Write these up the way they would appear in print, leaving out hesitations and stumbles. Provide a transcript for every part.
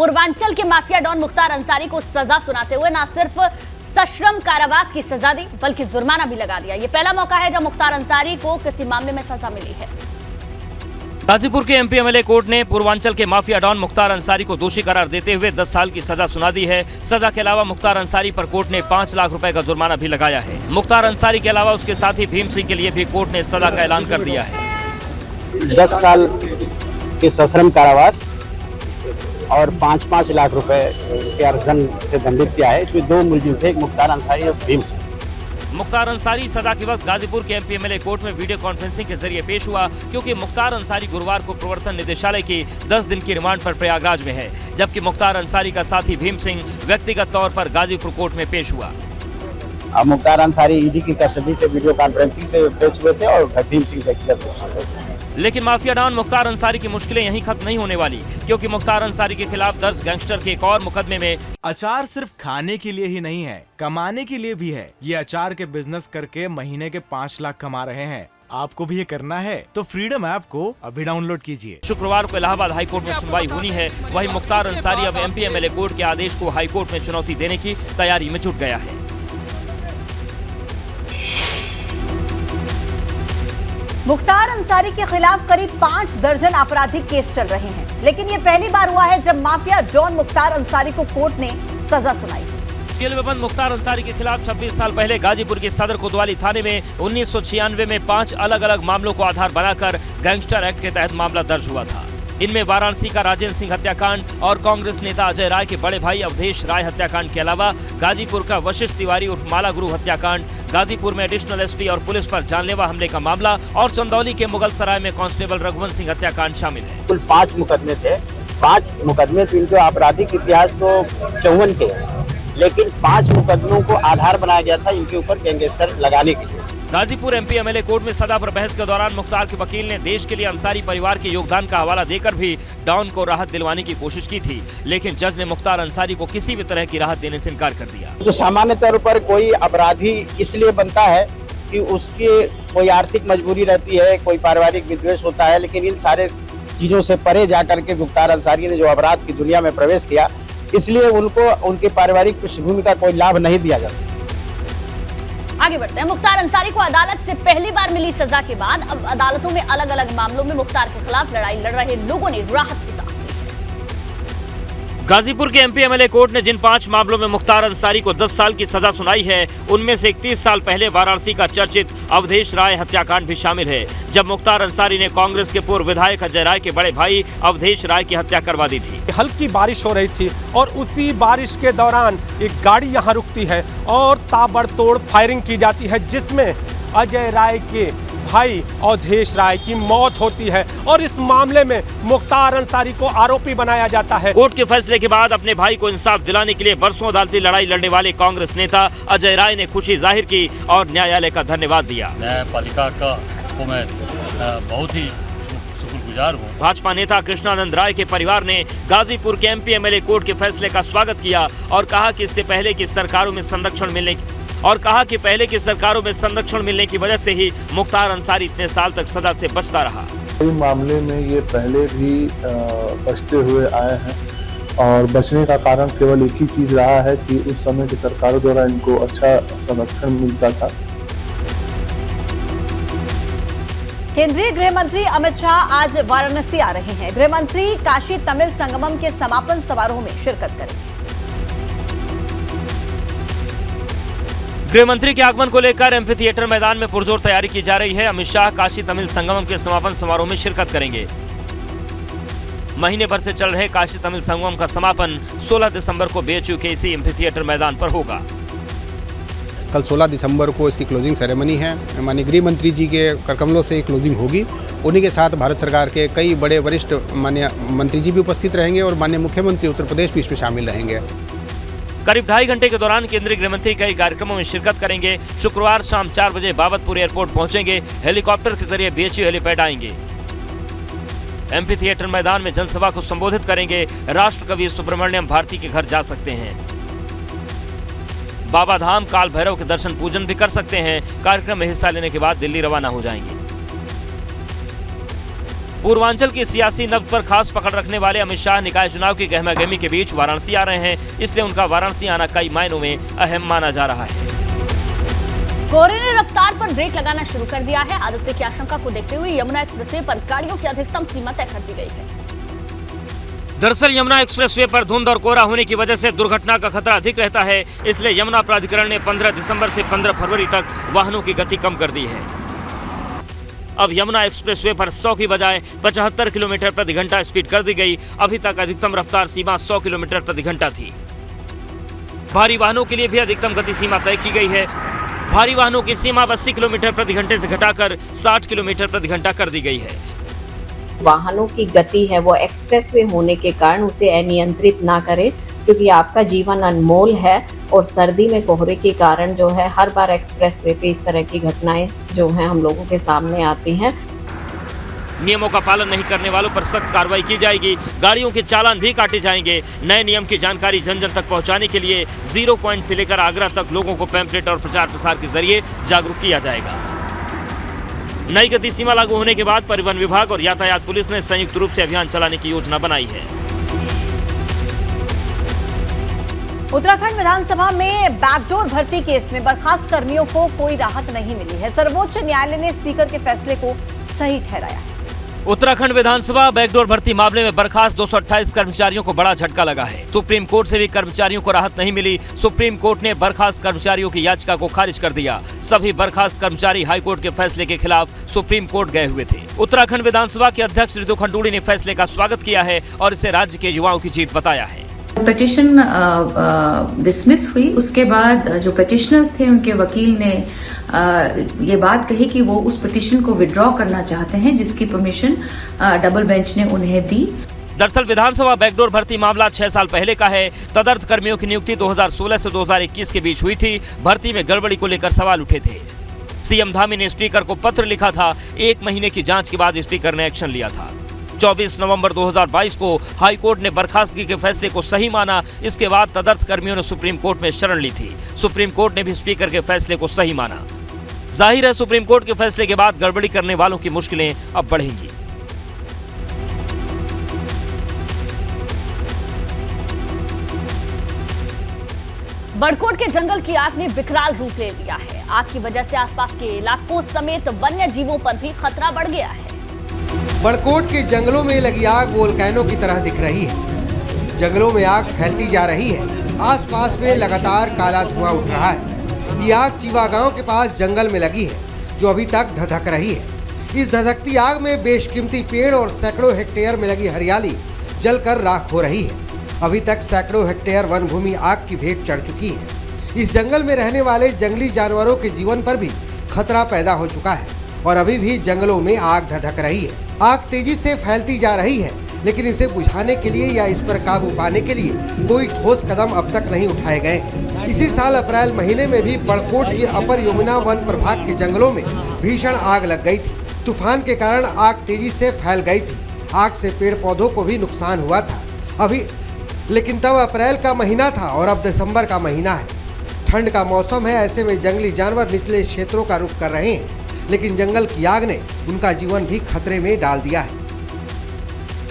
पूर्वांचल के mafia don Mukhtar Ansari को सजा सुनाते हुए न सिर्फ सश्रम कारावास की सजा दी बल्कि जुर्माना भी लगा दिया। ये पहला मौका है जब मुख्तार अंसारी को किसी मामले में सजा मिली है। गाजीपुर के एमपी एमएलए कोर्ट ने पूर्वांचल के माफिया डॉन मुख्तार अंसारी को दोषी करार देते हुए 10 साल की सजा सुना दी है। सजा के अलावा मुख्तार अंसारी पर कोर्ट ने 5 लाख रुपए का जुर्माना भी लगाया है। मुख्तार अंसारी के अलावा उसके साथी भीम सिंह के लिए भी कोर्ट ने सजा का ऐलान कर दिया है। 10 साल के सश्रम कारावास और 5-5 लाख रुपए के अर्थदंड से दंडित किया है। इसमें 2 मुलजिम थे, एक मुख्तार अंसारी और भीम सिंह। मुख्तार अंसारी सजा के वक्त गाजीपुर के एमपी एमएलए कोर्ट में वीडियो कॉन्फ्रेंसिंग के जरिए पेश हुआ, क्योंकि मुख्तार अंसारी गुरुवार को प्रवर्तन निदेशालय की 10 दिन की रिमांड पर प्रयागराज में है, जबकि मुख्तार अंसारी का साथी भीम सिंह व्यक्तिगत तौर पर गाजीपुर कोर्ट में पेश हुआ। मुख्तार अंसारी ईडी की कस्टडी से वीडियो कॉन्फ्रेंसिंग से पेश हुए थे और भीम सिंह व्यक्तिगत रूप से पेश हुए। लेकिन माफिया डॉन मुख्तार अंसारी की मुश्किलें यहीं खत्म नहीं होने वाली, क्योंकि मुख्तार अंसारी के खिलाफ दर्ज गैंगस्टर के एक और मुकदमे में अचार सिर्फ खाने के लिए ही नहीं है, कमाने के लिए भी है। ये अचार के बिजनेस करके महीने के 5 लाख कमा रहे हैं। आपको भी ये करना है तो फ्रीडम ऐप को अभी डाउनलोड कीजिए। शुक्रवार को इलाहाबाद हाईकोर्ट में सुनवाई होनी है। वहीं मुख्तार अंसारी अब एमपी एमएलए कोर्ट के आदेश को हाईकोर्ट में चुनौती देने की तैयारी में जुट गया है। मुख्तार अंसारी के खिलाफ करीब 5 दर्जन आपराधिक केस चल रहे हैं, लेकिन ये पहली बार हुआ है जब माफिया डॉन मुख्तार अंसारी को कोर्ट ने सजा सुनाई। जेल में बंद मुख्तार अंसारी के खिलाफ 26 साल पहले गाजीपुर के सदर कोतवाली थाने में 1996 में 5 अलग अलग मामलों को आधार बनाकर गैंगस्टर एक्ट के तहत मामला दर्ज हुआ था। इनमें वाराणसी का राजेंद्र सिंह हत्याकांड और कांग्रेस नेता अजय राय के बड़े भाई अवधेश राय हत्याकांड के अलावा गाजीपुर का वशिष्ठ तिवारी उर्फ माला गुरु हत्याकांड, गाजीपुर में एडिशनल एसपी और पुलिस पर जानलेवा हमले का मामला और चंदौली के मुगल सराय में कांस्टेबल रघुवंश सिंह हत्याकांड शामिल है। कुल 5 मुकदमे थे। 5 मुकदमे तो इनके आपराधिक इतिहास तो 54 के हैं, लेकिन 5 मुकदमों को आधार बनाया गया था इनके ऊपर गैंगस्टर लगाने के लिए। गाजीपुर एमपी एमएलए कोर्ट में सजा पर बहस के दौरान मुख्तार के वकील ने देश के लिए अंसारी परिवार के योगदान का हवाला देकर भी डॉन को राहत दिलवाने की कोशिश की थी, लेकिन जज ने मुख्तार अंसारी को किसी भी तरह की राहत देने से इनकार कर दिया। तो सामान्य तौर पर कोई अपराधी इसलिए बनता है कि उसकी कोई आर्थिक मजबूरी रहती है, कोई पारिवारिक विद्वेष होता है, लेकिन इन सारे चीजों से परे जाकर के मुख्तार अंसारी ने जो अपराध की दुनिया में प्रवेश किया, इसलिए उनको उनके पारिवारिक पृष्ठभूमि का कोई लाभ नहीं दिया जा सकता। आगे बढ़ते हैं। मुख्तार अंसारी को अदालत से पहली बार मिली सजा के बाद अब अदालतों में अलग अलग मामलों में मुख्तार के खिलाफ लड़ाई लड़ रहे लोगों ने राहत की सांस ली। गाजीपुर के एमपी एमएलए कोर्ट ने जिन 5 मामलों में मुख्तार अंसारी को 10 साल की सजा सुनाई है, उनमें से 31 साल पहले वाराणसी का चर्चित अवधेश राय हत्याकांड भी शामिल है, जब मुख्तार अंसारी ने कांग्रेस के पूर्व विधायक अजय राय के बड़े भाई अवधेश राय की हत्या करवा दी थी। हल्की बारिश हो रही थी और उसी बारिश के दौरान एक गाड़ी यहाँ रुकती है और ताबड़तोड़ फायरिंग की जाती है, जिसमें अजय राय के भाई अवधेश राय की मौत होती है और इस मामले में मुख्तार अंसारी को आरोपी बनाया जाता है। कोर्ट के फैसले के बाद अपने भाई को इंसाफ दिलाने के लिए बरसों अदालती लड़ाई लड़ने वाले कांग्रेस नेता अजय राय ने खुशी जाहिर की और न्यायालय का धन्यवाद दिया। न्यायपालिका का को मैं बहुत ही शुक्रगुजार हूँ। भाजपा नेता कृष्णानंद राय के परिवार ने गाजीपुर के एमपी एमएलए कोर्ट के फैसले का स्वागत किया और कहा कि इससे पहले की सरकारों में संरक्षण मिलने की वजह से ही मुख्तार अंसारी इतने साल तक सजा से बचता रहा। कई मामले में ये पहले भी बचते हुए आए हैं और बचने का कारण केवल एक ही चीज रहा है कि उस समय की सरकारों द्वारा इनको अच्छा संरक्षण मिलता था। केंद्रीय गृह मंत्री अमित शाह आज वाराणसी आ रहे हैं। गृह मंत्री काशी तमिल संगमम के समापन समारोह में शिरकत करेंगे। गृह मंत्री के आगमन को लेकर एम्फी थिएटर मैदान में पुरजोर तैयारी की जा रही है। अमित शाह काशी तमिल संगमम के समापन समारोह में शिरकत करेंगे। महीने भर से चल रहे काशी तमिल संगमम का समापन 16 दिसंबर को बीएचयू के इसी एम्फी थिएटर मैदान पर होगा। कल 16 दिसंबर को इसकी क्लोजिंग सेरेमनी है। माननीय गृह मंत्री जी के करकमलों से क्लोजिंग होगी। उन्हीं के साथ भारत सरकार के कई बड़े वरिष्ठ माननीय मंत्री जी भी उपस्थित रहेंगे और माननीय मुख्यमंत्री उत्तर प्रदेश भी इसमें शामिल रहेंगे। करीब 2.5 घंटे के दौरान केंद्रीय गृह मंत्री कई कार्यक्रमों में शिरकत करेंगे। शुक्रवार शाम 4 बजे बाबतपुर एयरपोर्ट पहुंचेंगे। हेलीकॉप्टर के जरिए बीएचयू हेलीपैड आएंगे। एम्फी थिएटर मैदान में जनसभा को संबोधित करेंगे। राष्ट्रकवि सुब्रमण्यम भारती के घर जा सकते हैं। बाबा धाम काल भैरव के दर्शन पूजन भी कर सकते हैं। कार्यक्रम में हिस्सा लेने के बाद दिल्ली रवाना हो जाएंगे। पूर्वांचल की सियासी नब्ज पर खास पकड़ रखने वाले अमित शाह निकाय चुनाव की गहमागहमी के बीच वाराणसी आ रहे हैं, इसलिए उनका वाराणसी आना कई मायनों में अहम माना जा रहा है। कोहरे ने रफ्तार पर ब्रेक लगाना शुरू कर दिया है। हादसे की आशंका को देखते हुए यमुना एक्सप्रेसवे पर गाड़ियों की अधिकतम सीमा तय कर दी गई है। दरअसल यमुना एक्सप्रेसवे पर धुंध और कोहरा होने की वजह से दुर्घटना का खतरा अधिक रहता है, इसलिए यमुना प्राधिकरण ने 15 दिसंबर से 15 फरवरी तक वाहनों की गति कम कर दी है। अब यमुना एक्सप्रेसवे पर 100 की बजाय 75 किलोमीटर प्रति घंटा स्पीड कर दी गई। अभी तक अधिकतम रफ्तार सीमा 100 किलोमीटर प्रति घंटा थी। भारी वाहनों के लिए भी अधिकतम गति सीमा तय की गई है। भारी वाहनों की सीमा 80 किलोमीटर प्रति घंटे से घटाकर 60 किलोमीटर प्रति घंटा कर दी गई है। वाहनों की गति है वो एक्सप्रेसवे होने के कारण उसे अनियंत्रित ना करें, क्योंकि आपका जीवन अनमोल है और सर्दी में कोहरे के कारण जो है हर बार एक्सप्रेसवे पे इस तरह की घटनाएं जो हैं हम लोगों के सामने आती हैं। नियमों का पालन नहीं करने वालों पर सख्त कार्रवाई की जाएगी। गाड़ियों के चालान भी काटे जाएंगे। नए नियम की जानकारी जन जन तक पहुंचाने के लिए 0 पॉइंट से लेकर आगरा तक लोगों को पैम्पलेट और प्रचार प्रसार के जरिए जागरूक किया जाएगा। नई गति सीमा लागू होने के बाद परिवहन विभाग और यातायात पुलिस ने संयुक्त रूप से अभियान चलाने की योजना बनाई है। उत्तराखंड विधानसभा में बैकडोर भर्ती केस में बर्खास्त कर्मियों को कोई राहत नहीं मिली है। सर्वोच्च न्यायालय ने स्पीकर के फैसले को सही ठहराया है। उत्तराखंड विधानसभा बैकडोर भर्ती मामले में बर्खास्त 228 कर्मचारियों को बड़ा झटका लगा है। सुप्रीम कोर्ट से भी कर्मचारियों को राहत नहीं मिली। सुप्रीम कोर्ट ने बर्खास्त कर्मचारियों की याचिका को खारिज कर दिया। सभी बर्खास्त कर्मचारी हाईकोर्ट के फैसले के खिलाफ सुप्रीम कोर्ट गए हुए थे। उत्तराखंड विधानसभा के अध्यक्ष रितु खंडूड़ी ने फैसले का स्वागत किया है और इसे राज्य के युवाओं की जीत बताया है। पिटिशन डिसमिस हुई, उसके बाद जो पिटिशनर्स थे उनके वकील ने ये बात कही कि वो उस पिटिशन को विड्रॉ करना चाहते हैं, जिसकी परमिशन डबल बेंच ने उन्हें दी। दरअसल विधानसभा बैकडोर भर्ती मामला 6 साल पहले का है। तदर्थ कर्मियों की नियुक्ति 2016 से 2021 के बीच हुई थी। भर्ती में गड़बड़ी को लेकर सवाल उठे थे। सीएम धामी ने स्पीकर को पत्र लिखा था। 1 महीने की जांच के बाद स्पीकर ने एक्शन लिया था। 24 नवंबर 2022 को हाईकोर्ट ने बर्खास्तगी के फैसले को सही माना। इसके बाद तदर्थ कर्मियों ने सुप्रीम कोर्ट में शरण ली थी। सुप्रीम कोर्ट ने भी स्पीकर के फैसले को सही माना। जाहिर है सुप्रीम कोर्ट के फैसले के बाद गड़बड़ी करने वालों की मुश्किलें अब बढ़ेंगी। बड़कोट के जंगल की आग ने विकराल रूप ले लिया है। आग की वजह से आसपास के इलाकों समेत वन्य जीवों पर भी खतरा बढ़ गया है। बड़कोट के जंगलों में लगी आग वोल्केनो की तरह दिख रही है। जंगलों में आग फैलती जा रही है। आसपास में लगातार काला धुआं उठ रहा है। ये आग चीवा गांव के पास जंगल में लगी है, जो अभी तक धधक रही है। इस धधकती आग में बेशकीमती पेड़ और सैकड़ों हेक्टेयर में लगी हरियाली जलकर राख हो रही है। अभी तक सैकड़ों हेक्टेयर वन भूमि आग की भेंट चढ़ चुकी है। इस जंगल में रहने वाले जंगली जानवरों के जीवन पर भी खतरा पैदा हो चुका है और अभी भी जंगलों में आग धधक रही है। आग तेजी से फैलती जा रही है, लेकिन इसे बुझाने के लिए या इस पर काबू पाने के लिए कोई ठोस कदम अब तक नहीं उठाए गए हैं। इसी साल अप्रैल महीने में भी बड़कोट के अपर यमुना वन प्रभाग के जंगलों में भीषण आग लग गई थी। तूफान के कारण आग तेजी से फैल गई थी। आग से पेड़ पौधों को भी नुकसान हुआ था। लेकिन तब अप्रैल का महीना था और अब दिसंबर का महीना है। ठंड का मौसम है, ऐसे में जंगली जानवर निचले क्षेत्रों का रुख कर रहे हैं, लेकिन जंगल की आग ने उनका जीवन भी खतरे में डाल दिया है।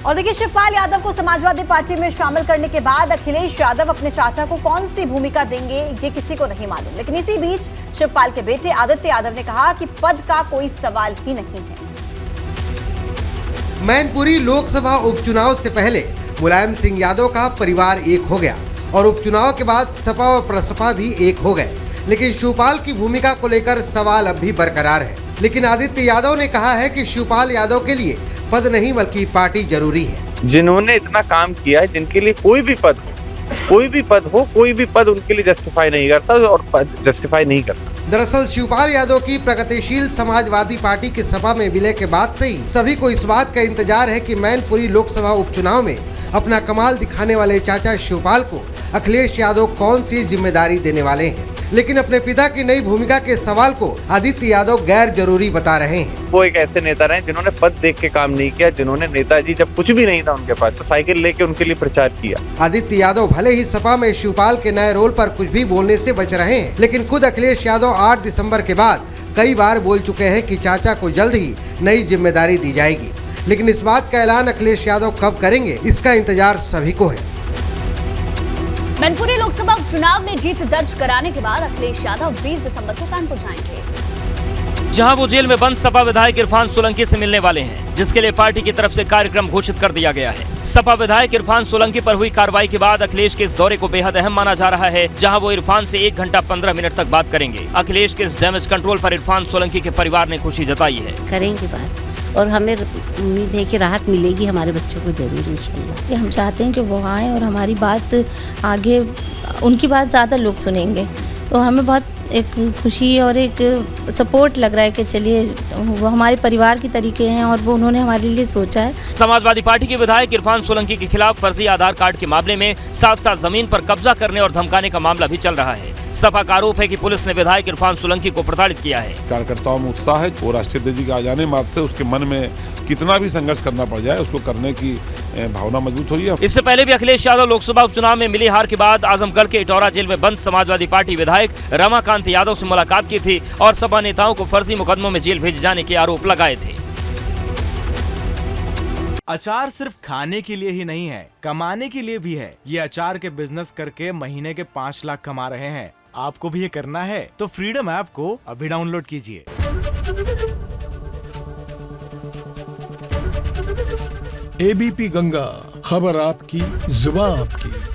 और देखिए, शिवपाल यादव को समाजवादी पार्टी में शामिल करने के बाद अखिलेश यादव अपने चाचा को कौन सी भूमिका देंगे ये किसी को नहीं मालूम। लेकिन इसी बीच शिवपाल के बेटे आदित्य यादव ने कहा कि पद का कोई सवाल ही नहीं है। मैनपुरी लोकसभा उपचुनाव से पहले मुलायम सिंह यादव का परिवार एक हो गया और उपचुनाव के बाद सपा और प्रसपा भी एक हो गए। लेकिन शिवपाल की भूमिका को लेकर सवाल अब भी बरकरार है। लेकिन आदित्य यादव ने कहा है कि शिवपाल यादव के लिए पद नहीं बल्कि पार्टी जरूरी है। जिन्होंने इतना काम किया है, जिनके लिए कोई भी पद हो, कोई भी पद उनके लिए जस्टिफाई नहीं करता और जस्टिफाई नहीं करता। दरअसल शिवपाल यादव की प्रगतिशील समाजवादी पार्टी के सपा में विलय के बाद से ही सभी को इस बात का इंतजार है कि मैनपुरी लोकसभा उपचुनाव में अपना कमाल दिखाने वाले चाचा शिवपाल को अखिलेश यादव कौन सी जिम्मेदारी देने वाले हैं। लेकिन अपने पिता की नई भूमिका के सवाल को आदित्य यादव गैर जरूरी बता रहे हैं। वो एक ऐसे नेता रहे जिन्होंने पद देख के काम नहीं किया, जिन्होंने नेताजी जब कुछ भी नहीं था उनके पास तो साइकिल लेके उनके लिए प्रचार किया। आदित्य यादव भले ही सपा में शिवपाल के नए रोल पर कुछ भी बोलने से बच रहे हैं, लेकिन खुद अखिलेश यादव 8 दिसंबर के बाद कई बार बोल चुके हैं कि चाचा को जल्द ही नई जिम्मेदारी दी जाएगी। लेकिन इस बात का ऐलान अखिलेश यादव कब करेंगे, इसका इंतजार सभी को है। मैनपुरी लोकसभा उपचुनाव में जीत दर्ज कराने के बाद अखिलेश यादव 20 दिसंबर को कानपुर जाएंगे, जहां वो जेल में बंद सपा विधायक इरफान सोलंकी से मिलने वाले हैं, जिसके लिए पार्टी की तरफ से कार्यक्रम घोषित कर दिया गया है। सपा विधायक इरफान सोलंकी पर हुई कार्रवाई के बाद अखिलेश के इस दौरे को बेहद अहम माना जा रहा है, जहां वो इरफान से 1 घंटा 15 मिनट तक बात करेंगे। अखिलेश के इस डैमेज कंट्रोल पर इरफान सोलंकी के परिवार ने खुशी जताई है। करेंगे बात और हमें उम्मीद है कि राहत मिलेगी हमारे बच्चों को जरूर इंशाल्लाह। हम चाहते हैं कि वो आएँ और हमारी बात आगे, उनकी बात ज़्यादा लोग सुनेंगे, तो हमें बहुत एक खुशी और एक सपोर्ट लग रहा है कि चलिए वो हमारे परिवार की तरीके हैं और वो उन्होंने हमारे लिए सोचा है। समाजवादी पार्टी के विधायक इरफान सोलंकी के खिलाफ फर्जी आधार कार्ड के मामले में साथ साथ जमीन पर कब्जा करने और धमकाने का मामला भी चल रहा है। सपा का आरोप है कि पुलिस ने विधायक इरफान सोलंकी को प्रताड़ित किया है। कार्यकर्ताओं में उत्साह है और राष्ट्रीय अध्यक्ष जी के आ जाने बाद से उसके मन में कितना भी संघर्ष करना पड़ जाए उसको करने की भावना मजबूत हो रही है। इससे पहले भी अखिलेश यादव लोकसभा उपचुनाव में मिली हार के बाद आजमगढ़ के इटौरा जेल में बंद समाजवादी पार्टी विधायक रमाकांत यादव से मुलाकात की थी और सपा नेताओं को फर्जी मुकदमों में जेल भेजे जाने के आरोप लगाए थे। अचार सिर्फ खाने के लिए ही नहीं है, कमाने के लिए भी है। ये अचार के बिजनेस करके महीने के 5 लाख कमा रहे हैं। आपको भी ये करना है तो फ्रीडम ऐप को अभी डाउनलोड कीजिए। एबीपी गंगा, खबर आपकी, जुबान आपकी।